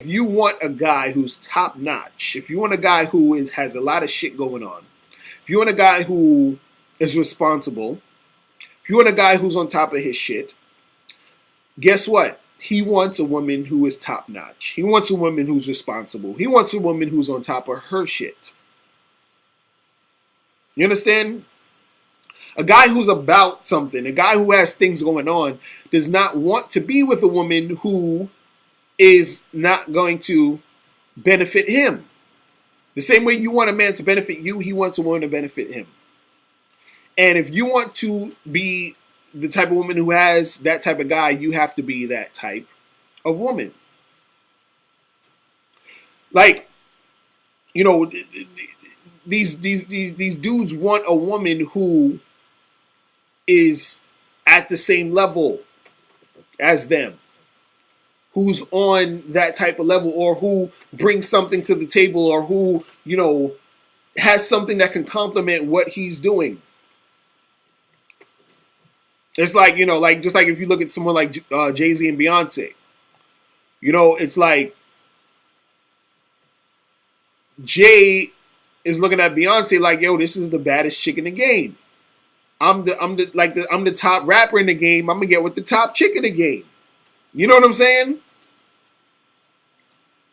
you want a guy who's top notch, if you want a guy who has a lot of shit going on, if you want a guy who is responsible, if you want a guy who's on top of his shit, guess what? He wants a woman who is top notch. He wants a woman who's responsible. He wants a woman who's on top of her shit. You understand? A guy who's about something, a guy who has things going on, does not want to be with a woman who is not going to benefit him. The same way you want a man to benefit you, he wants a woman to benefit him. And if you want to be the type of woman who has that type of guy, you have to be that type of woman. Like, you know, these dudes want a woman who is at the same level as them, who's on that type of level, or who brings something to the table, or who, you know, has something that can complement what he's doing. It's like, you know, like just like if you look at someone like Jay-Z and Beyonce, you know, it's like Jay is looking at Beyonce like, yo, this is the baddest chick in the game. I'm the top rapper in the game. I'm gonna get with the top chick in the game. You know what I'm saying?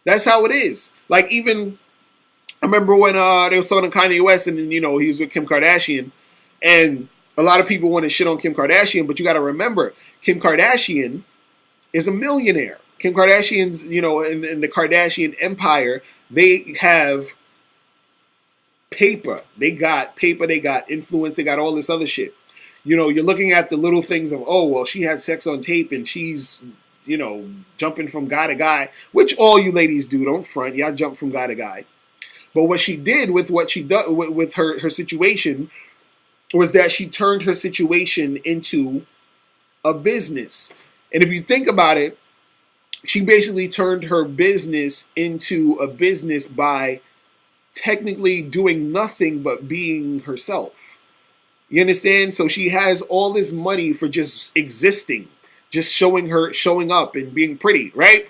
That's how it is. Like, even I remember when they were talking to Kanye West, and then, you know, he was with Kim Kardashian, and a lot of people want to shit on Kim Kardashian, but you got to remember, Kim Kardashian is a millionaire. Kim Kardashian's, you know, in the Kardashian empire, they have paper. They got paper, they got influence, they got all this other shit. You know, you're looking at the little things of, oh, well, she had sex on tape and she's, you know, jumping from guy to guy, which all you ladies do, don't front. Y'all jump from guy to guy. But what she did with what she did with her situation was that she turned her situation into a business. And if you think about it, she basically turned her business into a business by technically doing nothing but being herself. You understand? So she has all this money for just existing, just showing up and being pretty, right?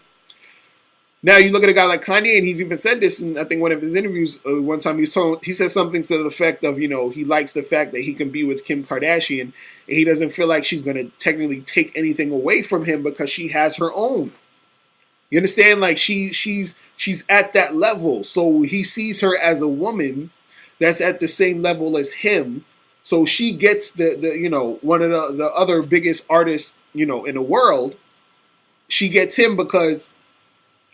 Now you look at a guy like Kanye, and he's even said this in, I think, one of his interviews. One time he said something to the effect of, you know, he likes the fact that he can be with Kim Kardashian, and he doesn't feel like she's going to technically take anything away from him because she has her own. You understand? Like, she's at that level, so he sees her as a woman that's at the same level as him. So she gets the you know, one of the other biggest artists, you know, in the world. She gets him because,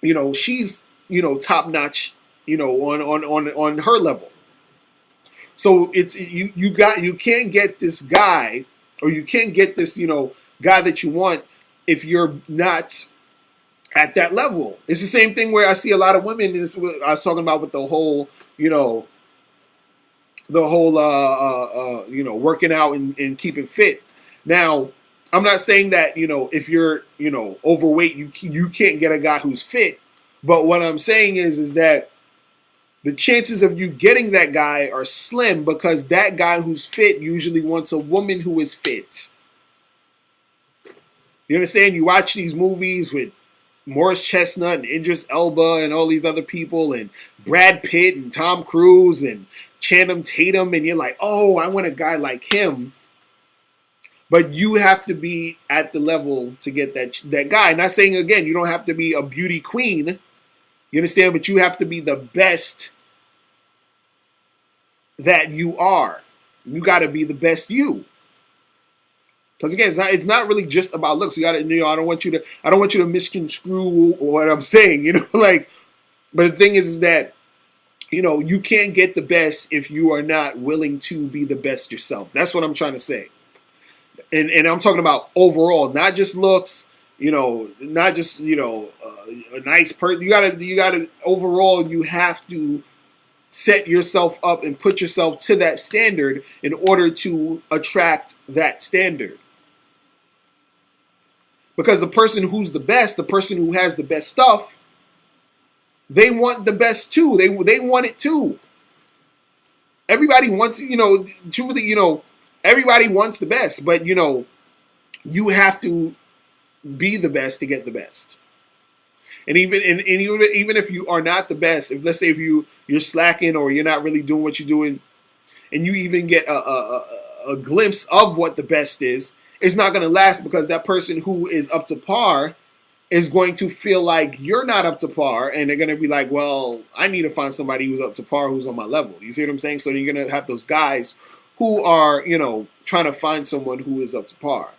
you know, she's, you know, top notch, you know, on her level. So it's you can't get this guy, or you can't get this, you know, guy that you want if you're not at that level. It's the same thing where I see a lot of women. I was talking about with the whole, you know, you know, working out and keeping fit. Now, I'm not saying that, you know, if you're, you know, overweight, you can't get a guy who's fit. But what I'm saying is that the chances of you getting that guy are slim, because that guy who's fit usually wants a woman who is fit. You understand? You watch these movies with Morris Chestnut and Idris Elba and all these other people, and Brad Pitt and Tom Cruise and Channing Tatum, and you're like, oh, I want a guy like him. But you have to be at the level to get that guy. Not saying, again, you don't have to be a beauty queen. You understand? But you have to be the best that you are. You got to be the best you. Because again, it's not really just about looks. You got to, you know, I don't want you to misconstrue what I'm saying. You know, like, but the thing is that, you know, you can't get the best if you are not willing to be the best yourself. That's what I'm trying to say. And I'm talking about overall, not just looks, you know, not just, you know, a nice person. You gotta overall, you have to set yourself up and put yourself to that standard in order to attract that standard. Because the person who's the best, the person who has the best stuff, they want the best too. They want it too. Everybody wants, you know, truly, you know, everybody wants the best, but, you know, you have to be the best to get the best. And even if you are not the best, if let's say if you're slacking or you're not really doing what you're doing, and you even get a glimpse of what the best is, it's not going to last because that person who is up to par is going to feel like you're not up to par, and they're going to be like, well, I need to find somebody who's up to par, who's on my level. You see what I'm saying? So you're going to have those guys who are, trying to find someone who is up to par.